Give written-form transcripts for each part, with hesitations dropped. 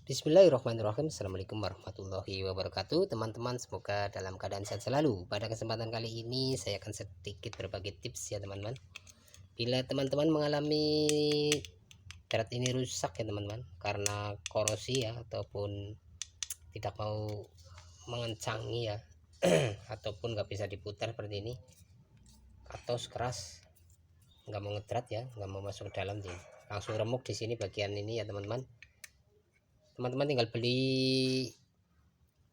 Bismillahirrahmanirrahim. Assalamualaikum warahmatullahi wabarakatuh. Teman-teman, semoga dalam keadaan sehat selalu. Pada kesempatan kali ini saya akan sedikit berbagi tips ya teman-teman. Bila teman-teman mengalami drat ini rusak ya teman-teman, karena korosi ya, ataupun tidak mau mengencangi ya ataupun nggak bisa diputar seperti ini, atau keras nggak mau ngedrat ya, nggak mau masuk ke dalam sih, langsung remuk di sini bagian ini ya teman-teman. Teman-teman tinggal beli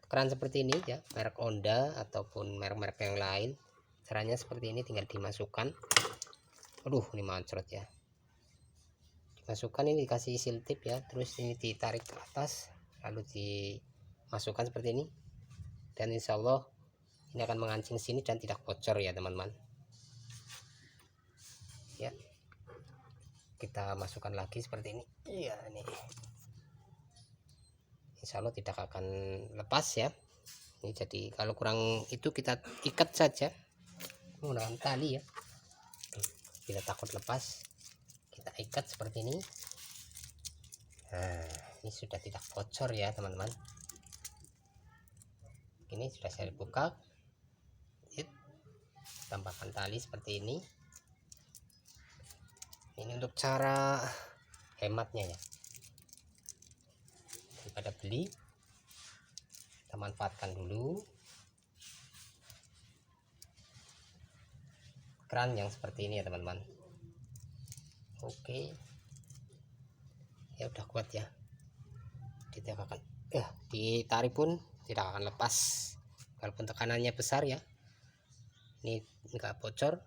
keran seperti ini ya, merek Honda ataupun merek-merek yang lain. Caranya seperti ini, tinggal dimasukkan. Aduh, ini mancrot ya. Dimasukkan, ini dikasih seal tip ya, terus ini ditarik ke atas, lalu dimasukkan seperti ini, dan insya Allah ini akan mengancing sini dan tidak bocor ya teman-teman ya. Kita masukkan lagi seperti ini iya, ini insya Allah tidak akan lepas ya. Ini jadi kalau kurang itu kita ikat saja menggunakan tali ya. Bila takut lepas kita ikat seperti ini. Nah, ini sudah tidak bocor ya teman-teman. Ini sudah saya buka, tambahkan tali seperti ini. Ini untuk cara hematnya ya, daripada beli kita manfaatkan dulu keran yang seperti ini ya teman-teman. Oke ya, udah kuat ya, ditegakkan ya, ditarik pun tidak akan lepas walaupun tekanannya besar ya. Ini enggak bocor,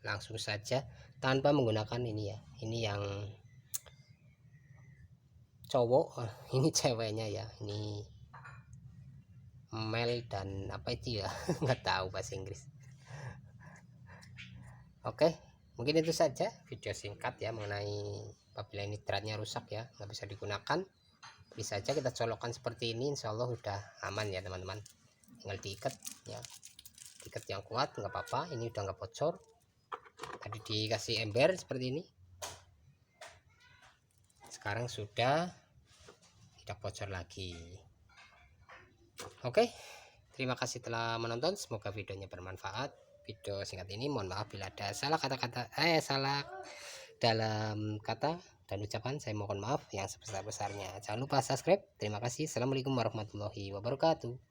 langsung saja tanpa menggunakan ini ya. Ini yang cowok, ini ceweknya ya, ini Mel dan apa itu ya nggak tahu bahasa Inggris. Oke, mungkin itu saja video singkat ya mengenai apabila ini dratnya rusak ya, nggak bisa digunakan, bisa saja kita colokkan seperti ini, insya Allah udah aman ya teman-teman. Tinggal diikat ya, ikat yang kuat, nggak apa-apa. Ini udah nggak bocor, tadi dikasih ember seperti ini, sekarang sudah tidak bocor lagi. Oke, terima kasih telah menonton, semoga videonya bermanfaat. Video singkat ini mohon maaf bila ada salah kata-kata, salah dalam kata dan ucapan, saya mohon maaf yang sebesar-besarnya. Jangan lupa subscribe. Terima kasih. Assalamualaikum warahmatullahi wabarakatuh.